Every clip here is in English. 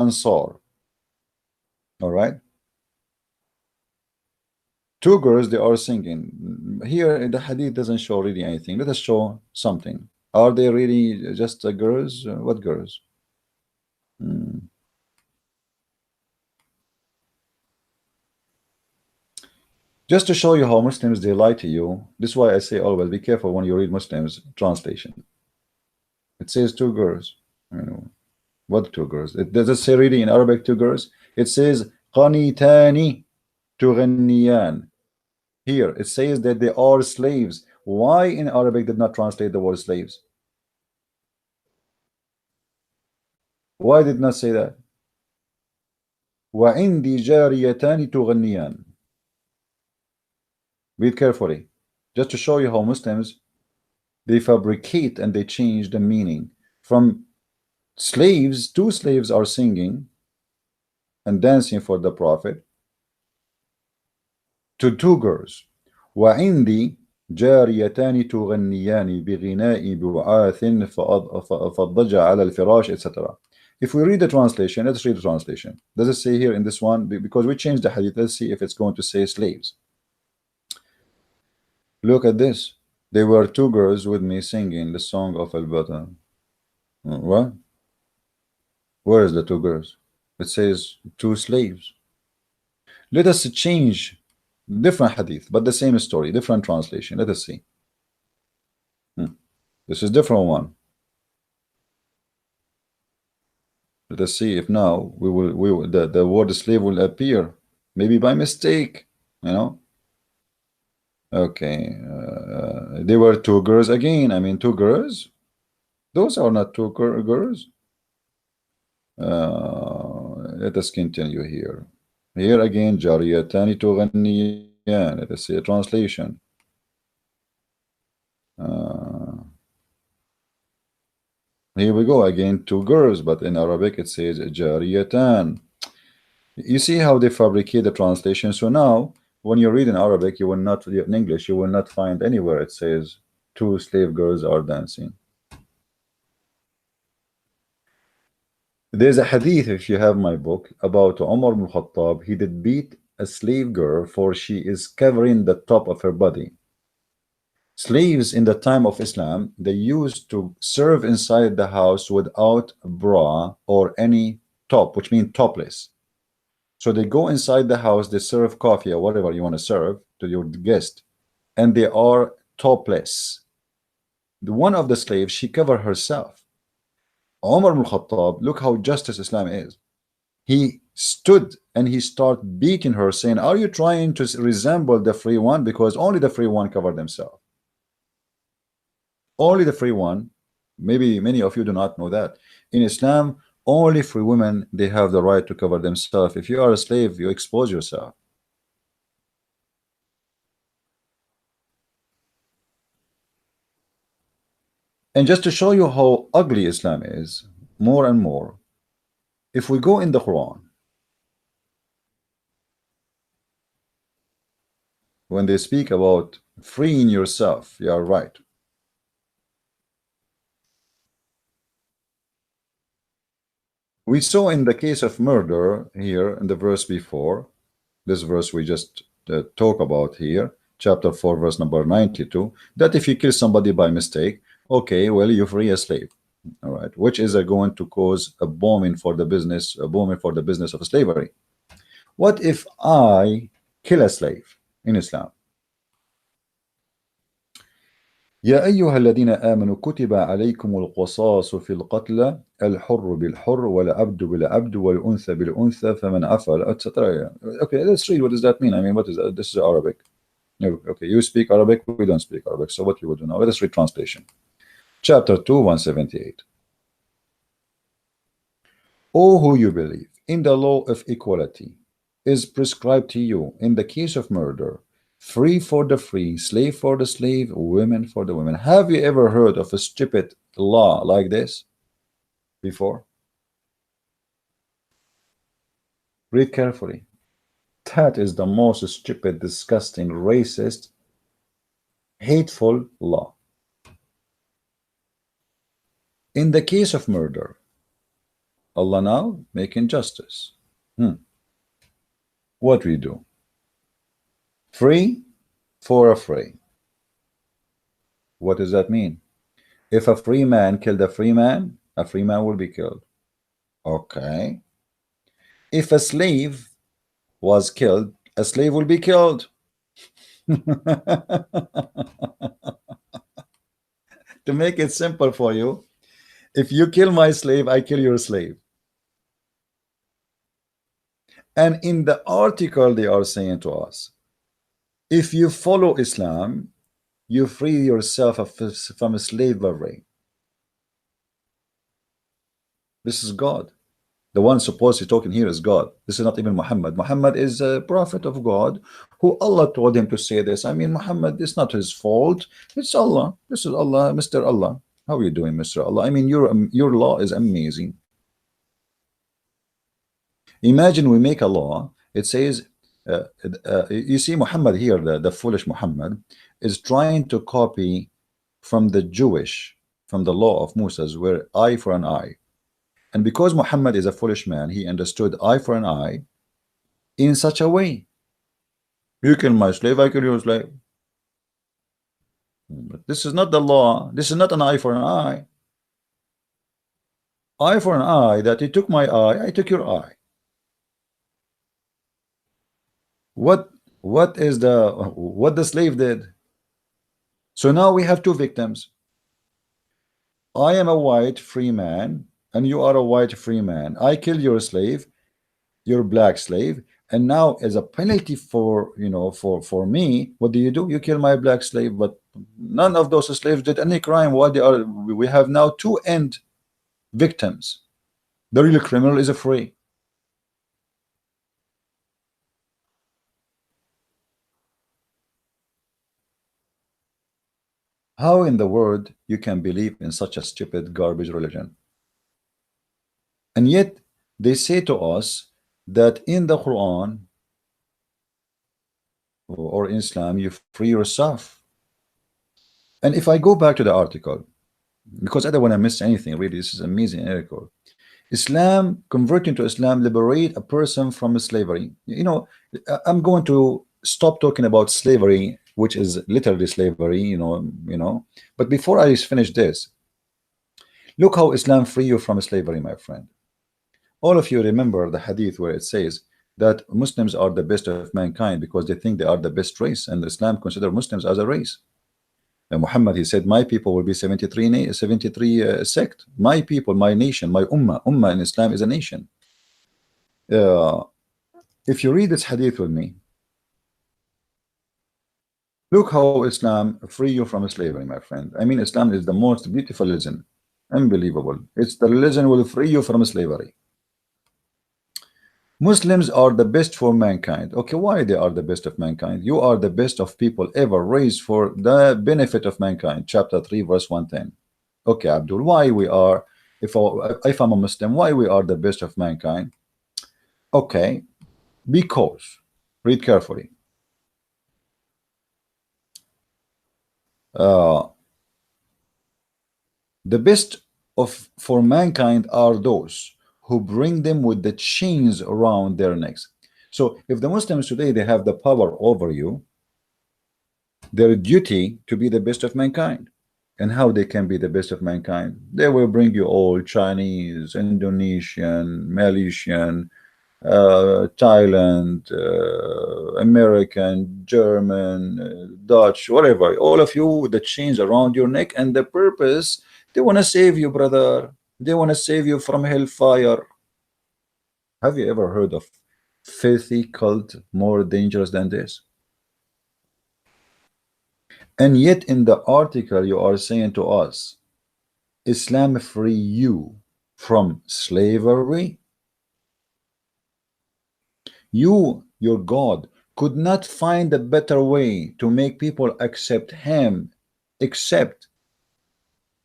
Ansar. All right. Two girls, they are singing. Here, the hadith doesn't show really anything. Let us show something. Are they really just girls? What girls? Just to show you how Muslims, they lie to you. This is why I say always be careful when you read Muslims translation. It says two girls. What two girls? It does it say really in Arabic two girls? It says qanitani tughniyan. Here it says that they are slaves. Why in Arabic did not translate the word slaves? Why did not say that? وعندي جاريتان تغنيان. Read carefully, just to show you how Muslims, they fabricate and they change the meaning. From slaves, two slaves are singing and dancing for the Prophet, to two girls. وعندي جاريتان تغنيان بغناء بعاث فالضجع على الفراش, etc. If we read the translation, let's read the translation. Does it say here in this one? Because we changed the hadith. Let's see if it's going to say slaves. Look at this. There were two girls with me singing the song of Al-Bata. What? Where is the two girls? It says two slaves. Let us change different hadith, but the same story, different translation. Let us see. This is different one. Let us see if now the word slave will appear, maybe by mistake, you know. Okay, there were two girls again. I mean, two girls. Those are not two girls. Let us continue here. Here again, jariyatani tughniyan. Let us see a translation. Here we go again, two girls, but in Arabic it says jariyatan. You see how they fabricate the translation. So now, when you read in Arabic, you will not, in English, you will not find anywhere it says two slave girls are dancing. There's a hadith, if you have my book, about Umar ibn Khattab. He did beat a slave girl for she is covering the top of her body. Slaves in the time of Islam, they used to serve inside the house without bra or any top, which means topless. So they go inside the house, they serve coffee or whatever you want to serve to your guest, and they are topless. One of the slaves, she covered herself. Umar ibn Khattab, look how justice Islam is. He stood and he started beating her, saying, are you trying to resemble the free one? Because only the free one covered themselves. Only the free one. Maybe many of you do not know that. In Islam, only free women, they have the right to cover themselves. If you are a slave, you expose yourself. And just to show you how ugly Islam is, more and more, if we go in the Quran, when they speak about freeing yourself, you are right. We saw in the case of murder here in the verse before, this verse we just talk about here, chapter 4, verse number 92, that if you kill somebody by mistake, okay, well, you free a slave, all right, which is going to cause a booming for the business, of slavery. What if I kill a slave in Islam? يا أيها الذين آمنوا كتب عليكم القصاص في القتلى الحر بالحر والعبد بالعبد والأنثى بالأنثى فمن عفا, etc. Okay, let's read. What does that mean? I mean, what is that? This is Arabic. Okay, you speak Arabic, we don't speak Arabic. So what you will do now? Let us read translation. Chapter 2, 178. O who you believe in the law of equality is prescribed to you in the case of murder, free for the free, slave for the slave, women for the women. Have you ever heard of a stupid law like this before? Read carefully. That is the most stupid, disgusting, racist, hateful law. In the case of murder, Allah now making justice. What we do? Free for a free. What does that mean? If a free man killed a free man will be killed. Okay. If a slave was killed, a slave will be killed. To make it simple for you, if you kill my slave, I kill your slave. And in the article, they are saying to us, if you follow Islam, you free yourself from slavery. This is God. The one supposedly talking here is God. This is not even Muhammad. Muhammad is a prophet of God who Allah told him to say this. I mean, Muhammad, it's not his fault. It's Allah. This is Allah, Mr. Allah. How are you doing, Mr. Allah? I mean, your law is amazing. Imagine we make a law. It says, you see Muhammad here, the foolish Muhammad, is trying to copy from the Jewish, from the law of Moses, where eye for an eye. And because Muhammad is a foolish man, he understood eye for an eye in such a way. You kill my slave, I kill your slave. But this is not the law. This is not an eye for an eye. Eye for an eye, that he took my eye, I took your eye. What the slave did? So now we have two victims. I am a white free man, and you are a white free man. I kill your slave, your black slave, and now as a penalty for for me, what do? You kill my black slave, but none of those slaves did any crime. What they are? We have now two end victims. The real criminal is a free. How in the world you can believe in such a stupid garbage religion? And yet they say to us that in the Quran or in Islam you free yourself. And if I go back to the article, because I don't want to miss anything, really, this is an amazing article. Islam, converting to Islam, liberate a person from slavery. I'm going to stop talking about slavery, which is literally slavery, but before I finish this, look how Islam free you from slavery, my friend. All of you remember the hadith where it says that Muslims are the best of mankind because they think they are the best race, and Islam consider Muslims as a race. And Muhammad, he said, my people will be 73 sect. My people, my nation, my ummah in Islam is a nation. If you read this hadith with me, look how Islam free you from slavery, my friend. I mean, Islam is the most beautiful religion. Unbelievable. It's the religion will free you from slavery. Muslims are the best for mankind. Okay, why they are the best of mankind? You are the best of people ever raised for the benefit of mankind. Chapter 3, verse 110. Okay, Abdul, why we are, if I'm a Muslim, why we are the best of mankind? Okay, because, read carefully. The best for mankind are those who bring them with the chains around their necks. So if the Muslims today, they have the power over you, their duty to be the best of mankind. And how they can be the best of mankind? They will bring you all Chinese, Indonesian, Malaysian, Thailand, American, German, Dutch, whatever, all of you with the chains around your neck, and the purpose, they want to save you, brother. They want to save you from hellfire. Have you ever heard of filthy cult more dangerous than this? And yet in the article you are saying to us, Islam free you from slavery. You, your God, could not find a better way to make people accept him except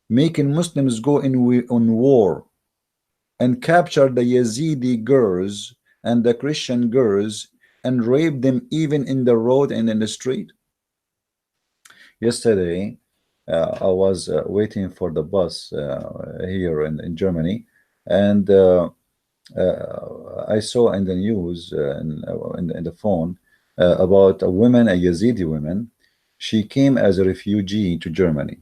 making Muslims go on war and capture the Yazidi girls and the Christian girls and rape them even in the road and in the street. Yesterday I was waiting for the bus here in Germany, and I saw in the news in the phone about a woman, a Yazidi woman. She came as a refugee to Germany,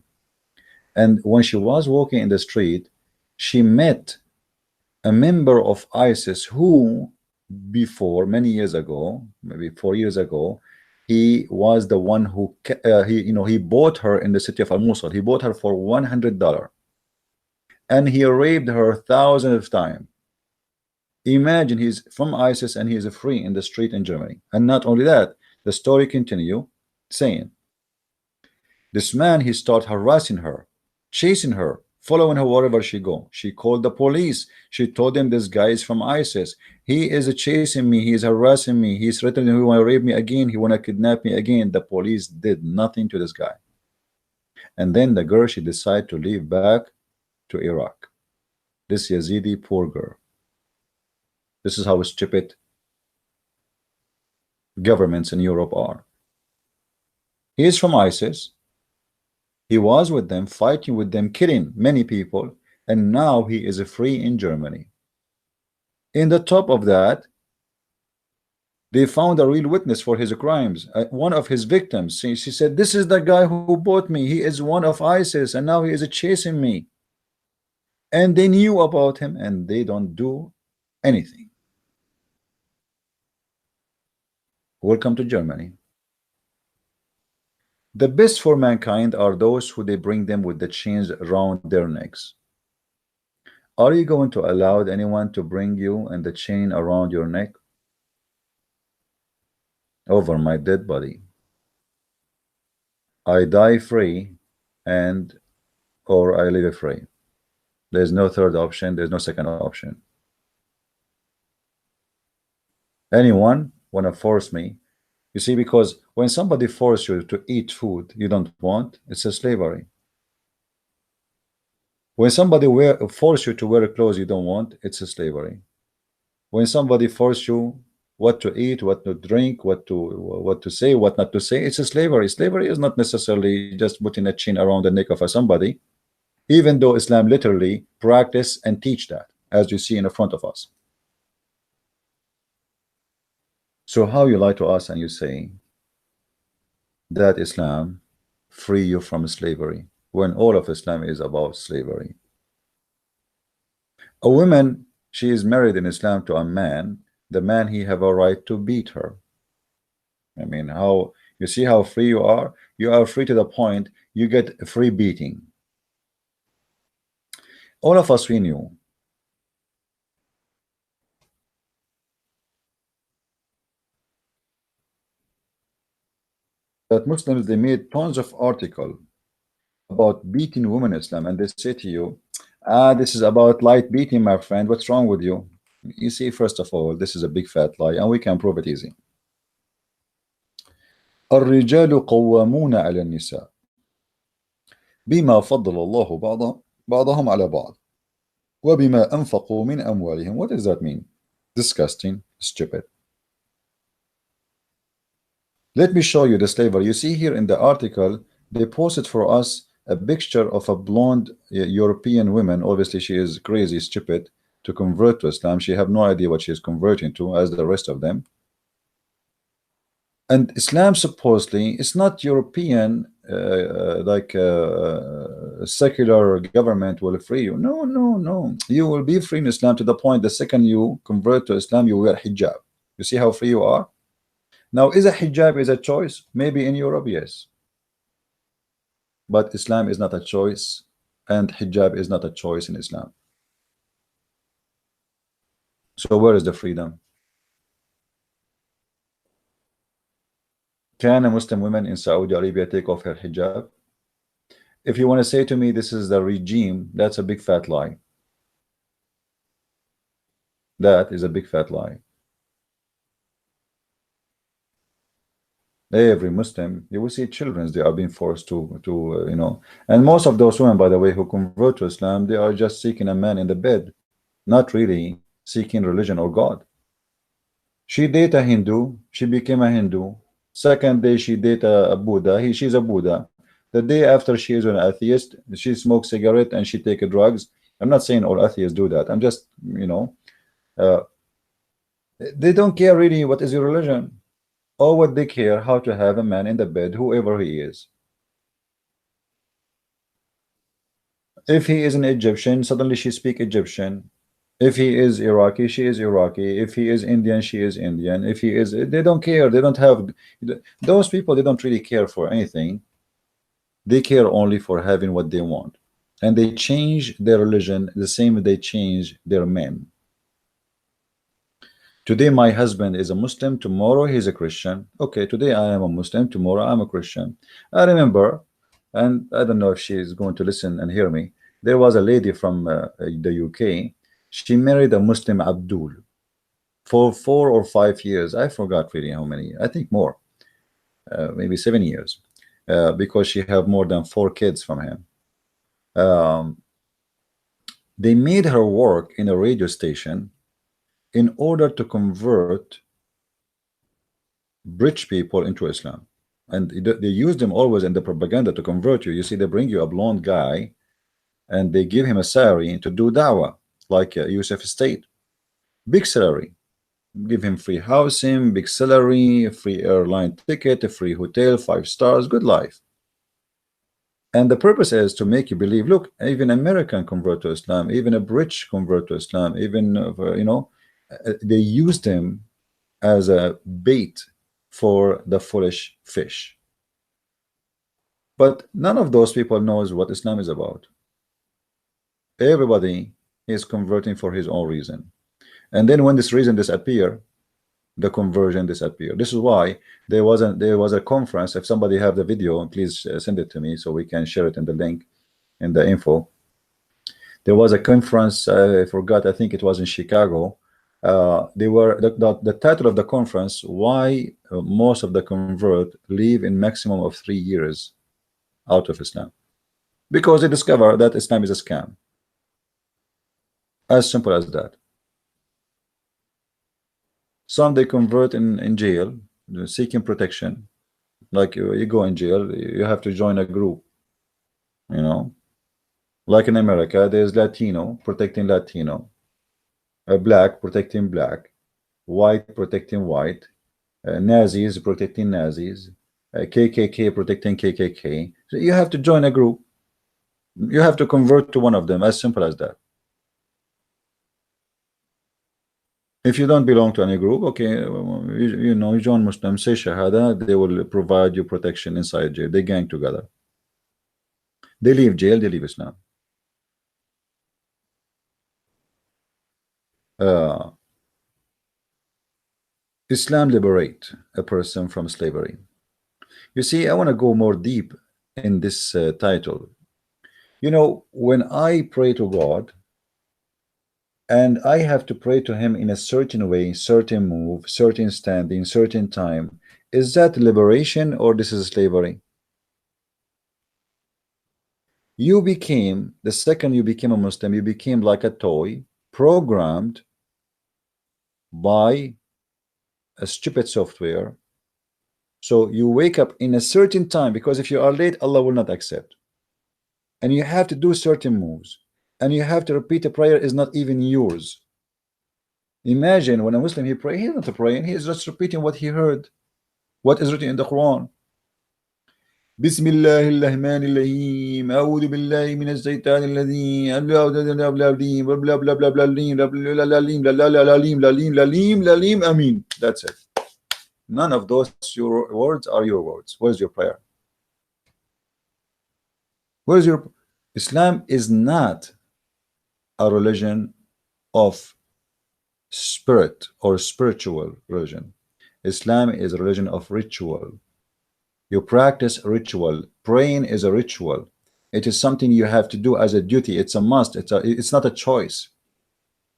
and when she was walking in the street, she met a member of ISIS who, before many years ago, maybe 4 years ago, he was the one who he bought her in the city of Al-Mosul. He bought her for $100, and he raped her thousands of times. Imagine, he's from ISIS and he is free in the street in Germany. And not only that, the story continue saying this man, he started harassing her, chasing her, following her wherever she go. She called the police. She told them this guy is from ISIS. He is chasing me. He is harassing me. He's threatening. He want to rape me again. He want to kidnap me again. The police did nothing to this guy. And then the girl, she decided to leave back to Iraq. This Yazidi poor girl. This is how stupid governments in Europe are. He is from ISIS. He was with them, fighting with them, killing many people, and now he is free in Germany. In the top of that, they found a real witness for his crimes. One of his victims, she said, this is the guy who bought me. He is one of ISIS, and now he is chasing me. And they knew about him, and they don't do anything. Welcome to Germany. The best for mankind are those who they bring them with the chains around their necks. Are you going to allow anyone to bring you and the chain around your neck? Over my dead body. I die free, or I live free. There's no third option. There's no second option. Anyone want to force me? You see, because when somebody forces you to eat food you don't want, it's a slavery. When somebody force you to wear clothes you don't want, it's a slavery. When somebody force you what to eat, what to drink, what to say, what not to say, it's a slavery. Slavery is not necessarily just putting a chain around the neck of somebody, even though Islam literally practice and teach that, as you see in the front of us. So how you lie to us and you say that Islam free you from slavery when all of Islam is about slavery? A woman, she is married in Islam to a man. The man, he have a right to beat her. I mean, how you see how free you are? You are free to the point you get a free beating. All of us, we knew that Muslims, they made tons of articles about beating women in Islam, and they say to you, this is about light beating, my friend. What's wrong with you? You see, first of all, this is a big fat lie, and we can prove it easy. الرجال قوامون على النساء بما فضل الله بعضهم على بعض وبما أنفقوا من أموالهم. What does that mean? Disgusting, stupid. Let me show you the slavery. You see here in the article, they posted for us a picture of a blonde European woman. Obviously, she is crazy, stupid, to convert to Islam. She have no idea what she is converting to, as the rest of them. And Islam supposedly is not European, like secular government will free you. No, no, no. You will be free in Islam to the point the second you convert to Islam, you wear hijab. You see how free you are? Now, is a hijab is a choice? Maybe in Europe, yes. But Islam is not a choice, and hijab is not a choice in Islam. So where is the freedom? Can a Muslim woman in Saudi Arabia take off her hijab? If you want to say to me this is the regime, that's a big fat lie. That is a big fat lie. Every Muslim, you will see children, they are being forced to you know, and most of those women, by the way, who convert to Islam, they are just seeking a man in the bed, not really seeking religion or God. She dated a Hindu, she became a Hindu. Second day she dated a Buddha, she's a Buddha. The day after she is an atheist, she smokes cigarette and she take drugs. I'm not saying all atheists do that. I'm just, you know, Uh, they don't care really what is your religion, or what they care how to have a man in the bed, whoever he is. If he is an Egyptian, suddenly she speak Egyptian. If he is Iraqi, she is Iraqi. If he is Indian, she is Indian. If he is, they don't care. They don't have those people. They don't really care for anything. They care only for having what they want, and they change their religion the same way they change their men. Today my husband is a Muslim, tomorrow he's a Christian. Okay, today I am a Muslim, tomorrow I'm a Christian. I remember, and I don't know if she is going to listen and hear me, there was a lady from the UK. She married a Muslim Abdul for 4 or 5 years. I forgot really how many. I think more, maybe 7 years, because she have more than 4 kids from him. They made her work in a radio station in order to convert rich people into Islam, and they use them always in the propaganda to convert you. You see, they bring you a blonde guy and they give him a salary to do dawah, like Yusuf State, big salary, give him free housing, big salary, free airline ticket, a free hotel, 5 stars, good life. And the purpose is to make you believe, look, even American convert to Islam, even a British convert to Islam, even they use them as a bait for the foolish fish. But none of those people knows what Islam is about. Everybody is converting for his own reason, and then when this reason disappear, the conversion disappear. This is why there was a conference. If somebody have the video, please send it to me so we can share it in the link in the info. There was a conference, I forgot, I think it was in Chicago. They were the title of the conference, why most of the convert leave in maximum of 3 years out of Islam, because they discover that Islam is a scam. As simple as that. Some they convert in jail, seeking protection. Like you go in jail, you have to join a group, like in America there's Latino protecting Latino, black protecting black, white protecting white, Nazis protecting Nazis, KKK protecting KKK. So you have to join a group, you have to convert to one of them, as simple as that. If you don't belong to any group, okay, you join Muslim, say Shahada, they will provide you protection inside jail. They gang together. They leave jail, they leave Islam. Islam liberate a person from slavery. You see, I want to go more deep in this title. When I pray to God, and I have to pray to him in a certain way, certain move, certain standing, certain time, is that liberation or this is slavery? You became, the second you became a Muslim, you became like a toy programmed by a stupid software. So you wake up in a certain time, because if you are late, Allah will not accept, and you have to do certain moves, and you have to repeat a prayer is not even yours. Imagine when a Muslim he pray, he's not praying, he is just repeating what he heard, what is written in the Quran. Bismillahirrahmanirrahim. A'udhu billahi minash shaitanir rajim. Amin. That's it. None of those your words are your words. Where's your prayer? Where's your Islam is not a religion of spirit or spiritual religion. Islam is a religion of ritual. You practice ritual. Praying is a ritual. It is something you have to do as a duty. It's a must. It's not a choice.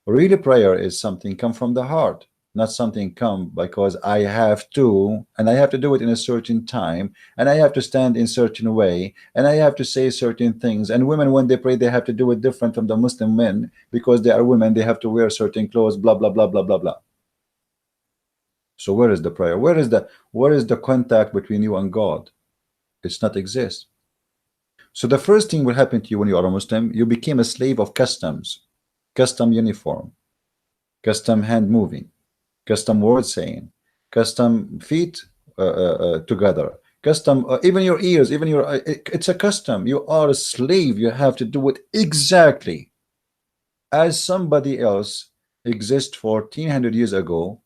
Really, prayer is something come from the heart, not something come because I have to, and I have to do it in a certain time, and I have to stand in certain way, and I have to say certain things. And women, when they pray, they have to do it different from the Muslim men because they are women. They have to wear certain clothes. Blah blah blah blah blah blah. So where is the prayer? Where is the contact between you and God? It's not exist. So the first thing will happen to you when you are a Muslim, you became a slave of customs, custom uniform, custom hand moving, custom word saying, custom feet together, custom even your ears, even your it's a custom. You are a slave. You have to do it exactly as somebody else exists 1400 years ago,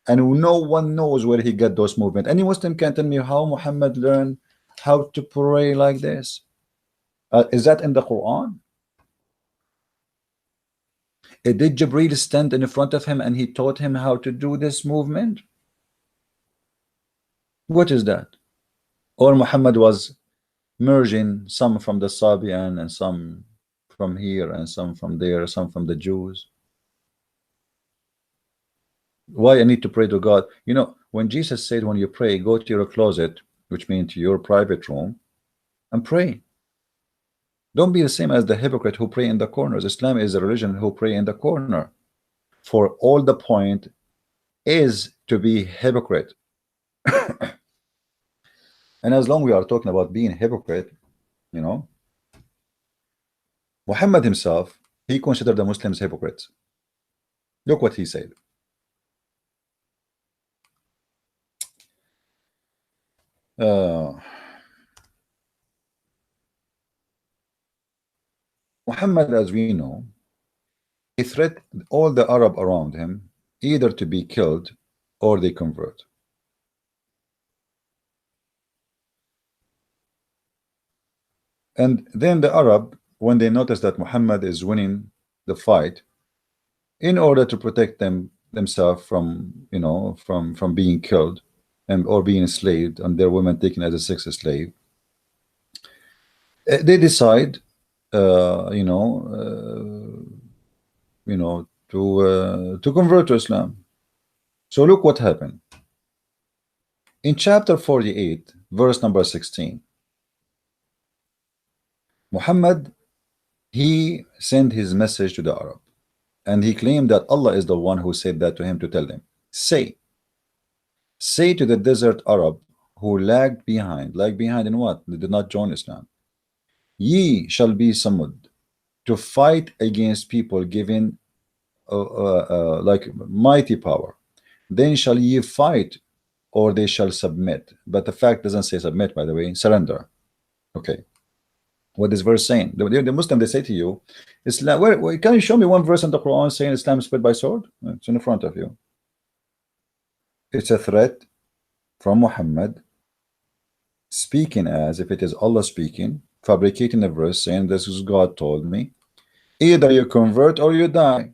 and no one knows where he got those movements. Any Muslim can tell me how Muhammad learned how to pray like this? Is that in the Quran? Did Jibril stand in front of him and he taught him how to do this movement? What is that? Or Muhammad was merging some from the Sabian and some from here and some from there, some from the Jews. Why I need to pray to God? You know, when Jesus said, when you pray, go to your closet, which means to your private room, and pray. Don't be the same as the hypocrite who pray in the corners. Islam is a religion who pray in the corner. For all the point is to be hypocrite. And as long we are talking about being hypocrite, you know, Muhammad himself, he considered the Muslims hypocrites. Look what he said. Muhammad, as we know, he threatened all the Arab around him either to be killed or they convert. And then the Arab, when they notice that Muhammad is winning the fight, in order to protect themselves from, you know, from being killed and or being enslaved and their women taken as a sex slave, they decide, to convert to Islam. So look what happened in chapter 48, verse number 16. Muhammad, he sent his message to the Arab, and he claimed that Allah is the one who said that to him to tell them, say to the desert Arab who lagged behind in what? They did not join Islam. Ye shall be summoned to fight against people given like mighty power. Then shall ye fight, or they shall submit. But the fact doesn't say submit, by the way, surrender. Okay. What is verse saying? The Muslim, they say to you, Islam, where can you show me one verse in the Quran saying Islam is split by sword? It's in front of you. It's a threat from Muhammad, speaking as if it is Allah speaking, fabricating a verse saying this is God told me. Either you convert or you die.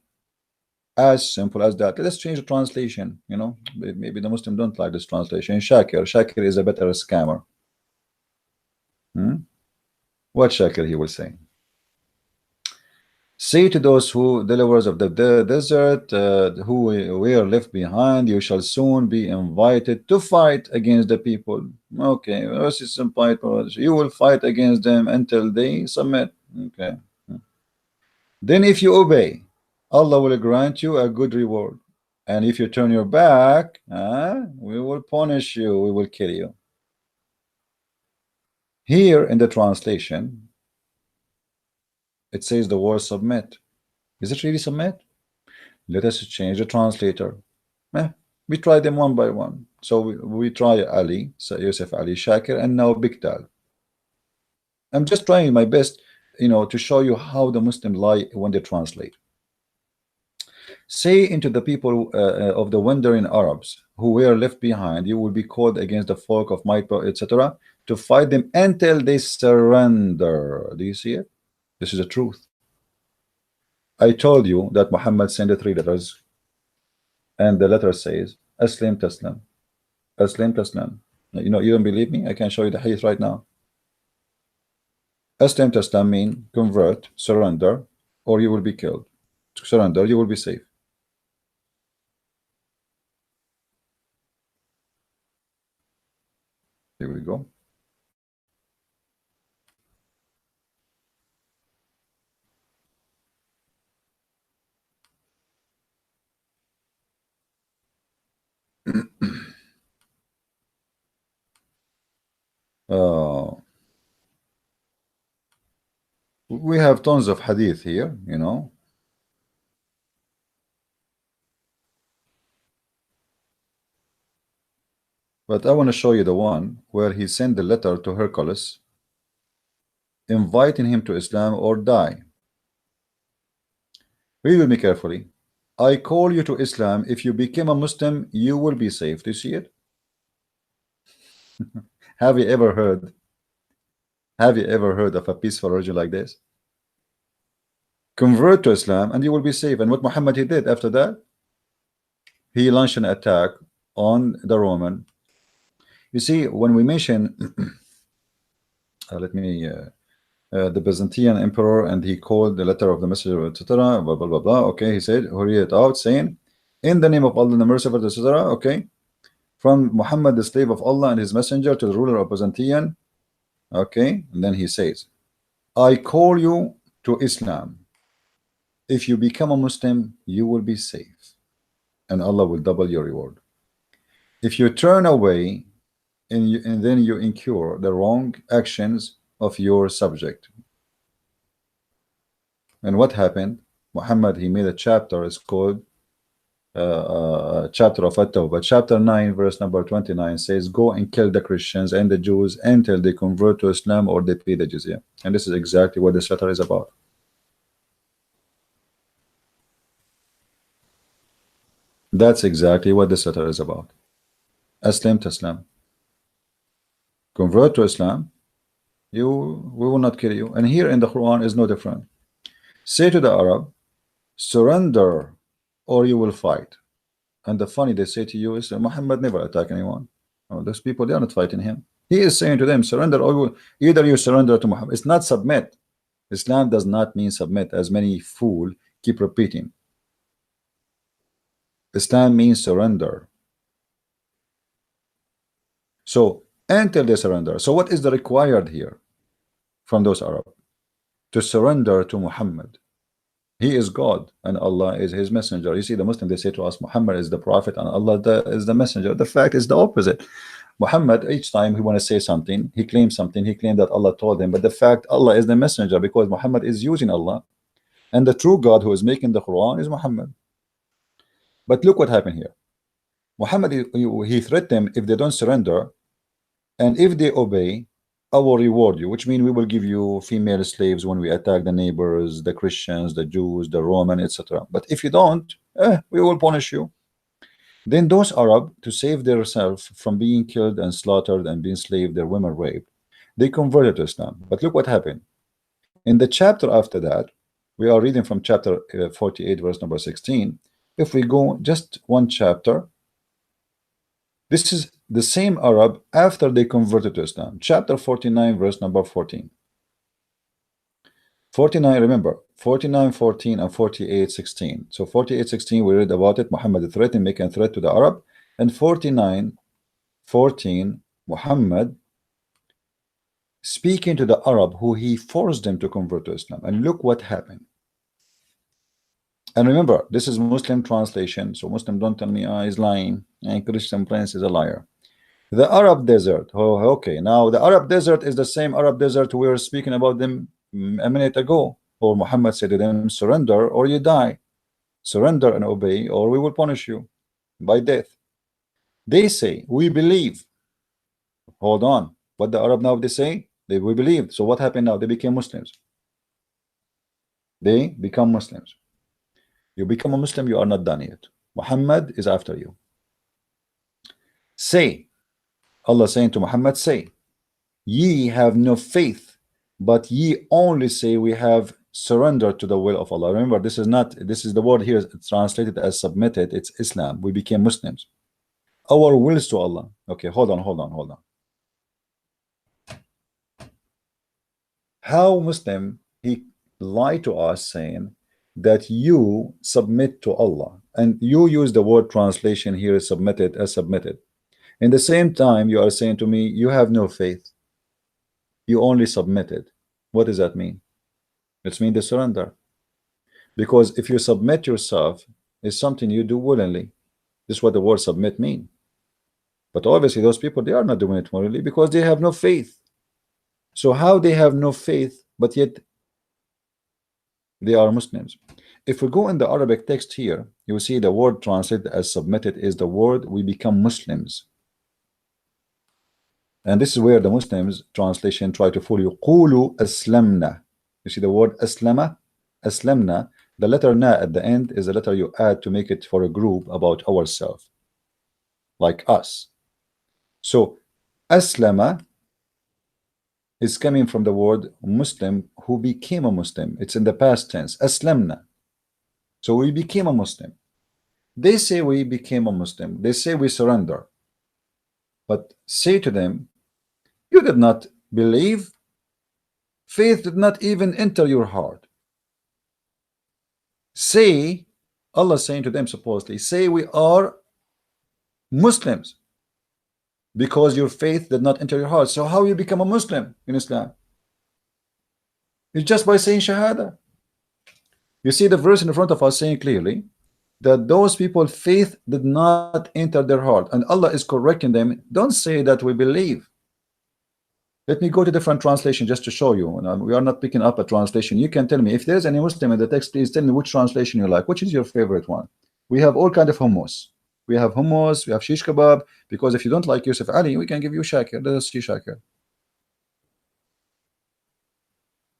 As simple as that. Let's change the translation. You know, maybe the Muslim don't like this translation. Shakir is a better scammer. What Shakir he will say? Say to those who deliverers of the desert who were left behind, you shall soon be invited to fight against the people. Okay, you will fight against them until they submit. Okay. Then if you obey, Allah will grant you a good reward. And if you turn your back, we will punish you, we will kill you. Here in the translation, it says the word submit. Is it really submit? Let us change the translator. We try them one by one. So we try Ali, so Yusuf Ali Shakir, and now Biktal. I'm just trying my best, you know, to show you how the Muslims lie when they translate. Say into the people of the wandering Arabs who were left behind, you will be called against the folk of might, etc., to fight them until they surrender. Do you see it? This is the truth. I told you that Muhammad sent 3 letters, and the letter says Aslim Taslam. Aslim Taslam. You know, you don't believe me? I can show you the hadith right now. Aslim Taslam mean convert, surrender, or you will be killed. Surrender, you will be safe. Here we go. We have tons of hadith here, you know. But I want to show you the one where he sent the letter to Hercules inviting him to Islam or die. Read with me carefully. I call you to Islam. If you become a Muslim, you will be safe. Do you see it? Have you ever heard? Have you ever heard of a peaceful religion like this? Convert to Islam and you will be safe. And what Muhammad he did after that? He launched an attack on the Roman. You see, when we mention let me the Byzantine emperor, and he called the letter of the messenger, etc. Blah blah blah blah. Okay, he said, he read it out, saying, "In the name of Allah, the merciful, etc." Okay, from Muhammad, the slave of Allah and his messenger, to the ruler of Byzantine. Okay, and then he says, "I call you to Islam. If you become a Muslim, you will be safe, and Allah will double your reward. If you turn away, and then you incur the wrong actions of your subject." And what happened? Muhammad, he made a chapter. It's called chapter of At-Tawbah. Chapter 9, verse number 29 says, "Go and kill the Christians and the Jews until they convert to Islam or they pay the jizya." And this is exactly what this letter is about. That's exactly what this letter is about. Aslam Taslam. Convert to Islam, we will not kill you. And here in the Quran is no different. Say to the Arab, surrender or you will fight. And the funny they say to you is, Muhammad never attack anyone. Oh, those people, they are not fighting him. He is saying to them, surrender or either you surrender to Muhammad. It's not submit. Islam does not mean submit, as many fools keep repeating. Islam means surrender. So until they surrender. So what is the required here from those Arab? To surrender to Muhammad. He is God and Allah is his messenger. You see, the Muslim, they say to us, Muhammad is the prophet and Allah is the messenger. The fact is the opposite. Muhammad, each time he want to say something, he claims something, he claimed that Allah told him, but the fact Allah is the messenger, because Muhammad is using Allah, and the true God who is making the Quran is Muhammad. But look what happened here. Muhammad, he threatened them if they don't surrender, and if they obey, I will reward you, which means we will give you female slaves when we attack the neighbors, the Christians, the Jews, the Roman, etc. But if you don't, we will punish you. Then those Arab, to save themselves from being killed and slaughtered and being enslaved, their women raped, they converted to Islam. But look what happened. In the chapter after that, we are reading from chapter 48, verse number 16. If we go just one chapter, this is the same Arab after they converted to Islam. Chapter 49, verse number 14. 49, remember, 49, 14, and 48, 16. So 48, 16, we read about it. Muhammad threatened, making a threat to the Arab. And 49, 14, Muhammad speaking to the Arab who he forced them to convert to Islam. And look what happened. And remember, this is Muslim translation. So Muslim, don't tell me he's lying. And Christian Prince is a liar. The Arab desert. Oh, okay. Now the Arab desert is the same Arab desert we were speaking about them a minute ago. Or Muhammad said to them, surrender or you die. Surrender and obey or we will punish you by death. They say, we believe. Hold on. What the Arab now they say? We believed. So what happened now? They became Muslims. They become Muslims. You become a Muslim, you are not done yet. Muhammad is after you. Say, Allah saying to Muhammad, say, ye have no faith, but ye only say we have surrendered to the will of Allah. Remember, this is the word here translated as submitted. It's Islam. We became Muslims. Our wills to Allah. Okay, hold on. How Muslim he lied to us saying that you submit to Allah, and you use the word translation here submitted as submitted. In the same time, you are saying to me, you have no faith. You only submitted. What does that mean? It means the surrender. Because if you submit yourself, it's something you do willingly. This is what the word submit mean. But obviously those people, they are not doing it willingly because they have no faith. So how they have no faith, but yet they are Muslims? If we go in the Arabic text here, you will see the word translated as submitted is the word we become Muslims. And this is where the Muslims translation try to fool you. قولوا أسلمنا. You see the word أسلم, أسلمنا. The letter na at the end is a letter you add to make it for a group about ourselves, like us. So أسلم is coming from the word Muslim, who became a Muslim. It's in the past tense. أسلمنا. So we became a Muslim. They say we became a Muslim. They say we surrender. But say to them, you did not believe. Faith did not even enter your heart. Say, Allah saying to them supposedly, say we are Muslims because your faith did not enter your heart. So how you become a Muslim in Islam? It's just by saying Shahada. You see the verse in front of us saying clearly that those people faith did not enter their heart, and Allah is correcting them. Don't say that we believe. Let me go to different translation just to show you. We are not picking up a translation. You can tell me if there's any Muslim in the text. Please tell me which translation you like. Which is your favorite one? We have all kind of hummus. We have hummus. We have shish kebab. Because if you don't like Yusuf Ali, we can give you Shakir. Let us see Shakir.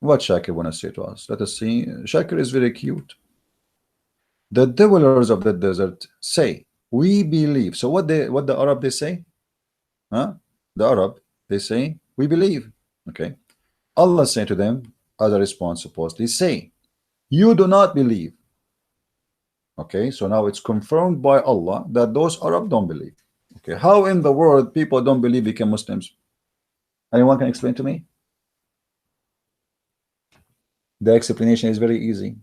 What Shakir want to say to us? Let us see. Shakir is very cute. The dwellers of the desert say, we believe. So what the Arab they say? Huh? The Arab they say, we believe. Okay. Allah say to them as a response, supposedly, say, you do not believe. Okay, so now it's confirmed by Allah that those Arab don't believe. Okay, how in the world people don't believe become Muslims? Anyone can explain to me? The explanation is very easy.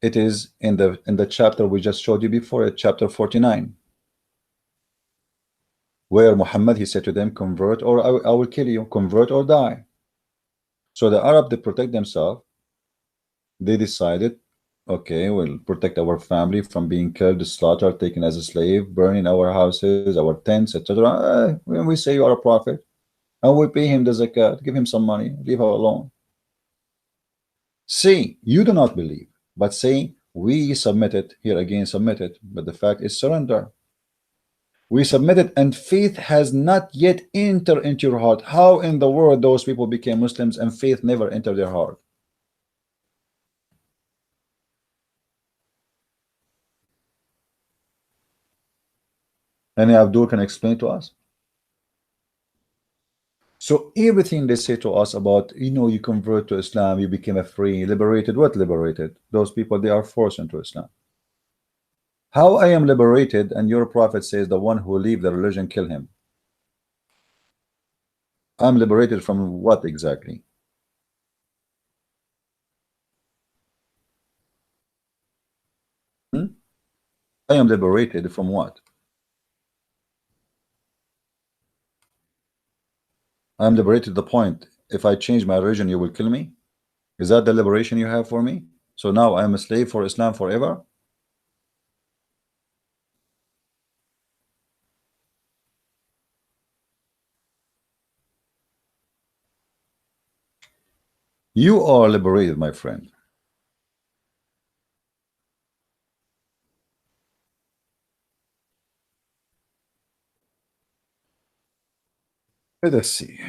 It is in the chapter we just showed you before, chapter 49, where Muhammad, he said to them, convert or I will kill you, convert or die. So the Arab, they protect themselves. They decided, okay, we'll protect our family from being killed, slaughtered, taken as a slave, burning our houses, our tents, etc. When we say you are a prophet, and we pay him the zakat, give him some money, leave her alone. Say, you do not believe, but say, we submitted, here again submitted, but the fact is surrender. We submitted and faith has not yet entered into your heart. How in the world those people became Muslims and faith never entered their heart? Any Abdul can explain to us? So everything they say to us about, you convert to Islam, you became a free, liberated. What liberated? Those people, they are forced into Islam. How I am liberated and your prophet says the one who leave the religion, kill him? I'm liberated from what exactly? I am liberated from what? I'm liberated to the point, if I change my religion, you will kill me? Is that the liberation you have for me? So now I am a slave for Islam forever? You are liberated, my friend. Let us see.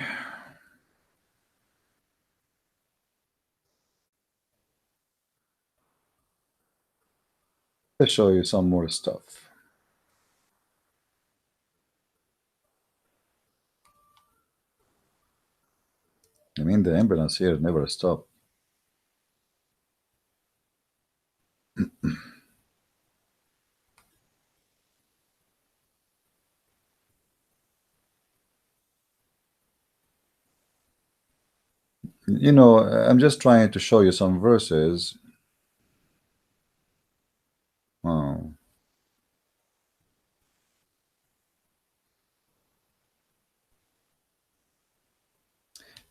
Let's show you some more stuff. I mean, the ambulance here never stopped. I'm just trying to show you some verses. Oh.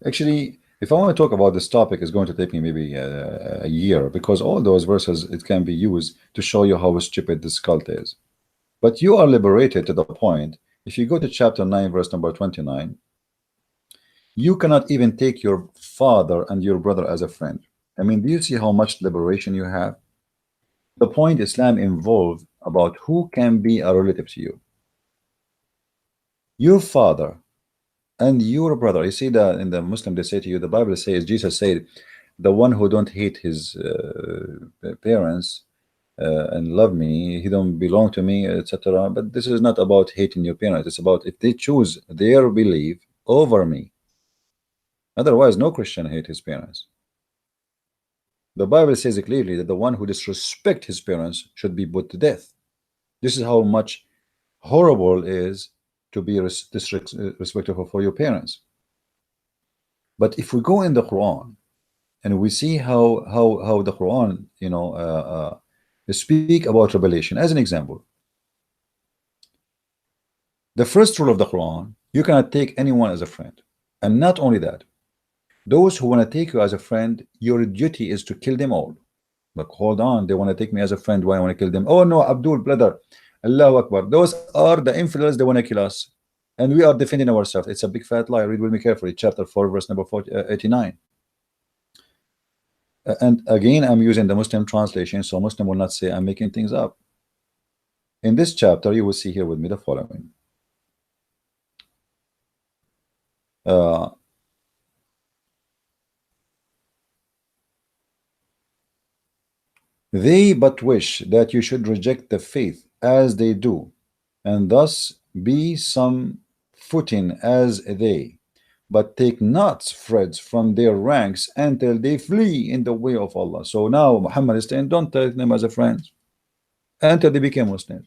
Actually, if I want to talk about this topic, it's going to take me maybe a year, because all those verses, it can be used to show you how stupid this cult is. But you are liberated to the point. If you go to chapter 9, verse number 29, you cannot even take your father and your brother as a friend. I mean, do you see how much liberation you have? The point Islam involved about who can be a relative to you. Your father and your brother. You see that in the Muslim, they say to you, the Bible says, Jesus said, the one who don't hate his parents and love me, he don't belong to me, etc. But this is not about hating your parents. It's about if they choose their belief over me. Otherwise, no Christian hate his parents. The Bible says clearly that the one who disrespect his parents should be put to death. This is how much horrible it is to be disrespectful for your parents. But if we go in the Quran and we see how the Quran, speak about revelation, as an example, the first rule of the Quran, you cannot take anyone as a friend. And not only that, those who want to take you as a friend, your duty is to kill them all. Like, hold on, they want to take me as a friend, why I want to kill them? Oh no, Abdul, brother, Allahu Akbar, those are the infidels, they want to kill us, and we are defending ourselves. It's a big fat lie. Read with me carefully, chapter 4, verse number 89. And again, I'm using the Muslim translation, so Muslim will not say I'm making things up. In this chapter, you will see here with me the following. They but wish that you should reject the faith as they do, and thus be some footing as they, but take not threads from their ranks until they flee in the way of Allah. So now Muhammad is saying, don't take them as a friend until they became Muslims.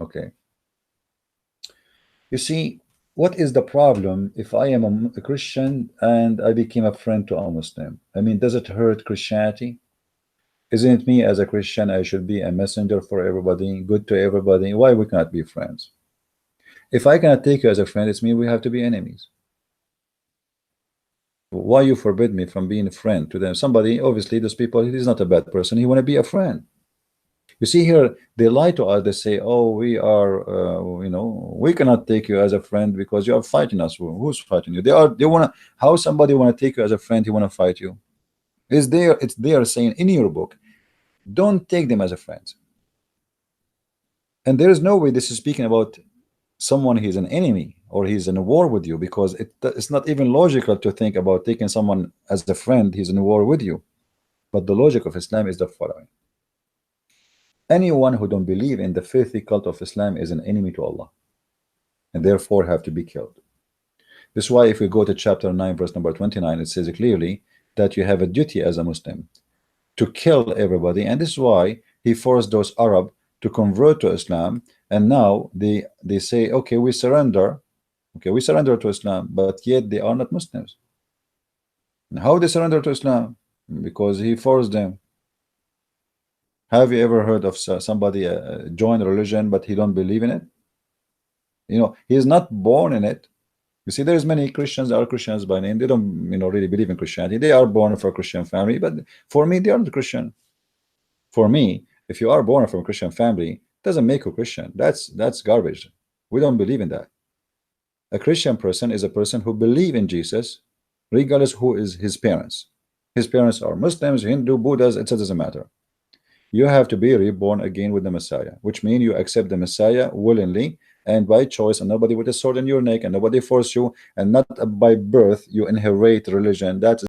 Okay. You see, what is the problem if I am a Christian and I became a friend to a Muslim? I mean, does it hurt Christianity? Isn't it me as a Christian, I should be a messenger for everybody, good to everybody? Why we cannot be friends? If I cannot take you as a friend, it's me we have to be enemies. Why you forbid me from being a friend to them? Somebody, obviously, those people, he is not a bad person. He want to be a friend. You see here, they lie to us. They say, oh, we are, we cannot take you as a friend because you are fighting us. Who's fighting you? They want to, how somebody want to take you as a friend, he want to fight you? It's there saying in your book, don't take them as a friend. And there is no way this is speaking about someone he's an enemy or he's in a war with you, because it's not even logical to think about taking someone as a friend, he's in a war with you. But the logic of Islam is the following. Anyone who don't believe in the filthy cult of Islam is an enemy to Allah, and therefore have to be killed. This is why if we go to chapter 9, verse number 29, it says clearly that you have a duty as a Muslim to kill everybody. And this is why he forced those Arab to convert to Islam, and now they say, okay, we surrender to Islam, but yet they are not Muslims. And how they surrender to Islam? Because he forced them. Have you ever heard of somebody join a religion but he don't believe in it? He is not born in it. You see, there's many Christians are Christians by name. They don't really believe in Christianity. They are born from a Christian family, but for me, they aren't Christian. For me, if you are born from a Christian family, doesn't make you Christian. That's garbage. We don't believe in that. A Christian person is a person who believes in Jesus, regardless who is his parents. His parents are Muslims, Hindu, Buddhas, it doesn't matter. You have to be reborn again with the Messiah, which means you accept the Messiah willingly and by choice, and nobody with a sword in your neck, and nobody force you, and not by birth you inherit religion. That's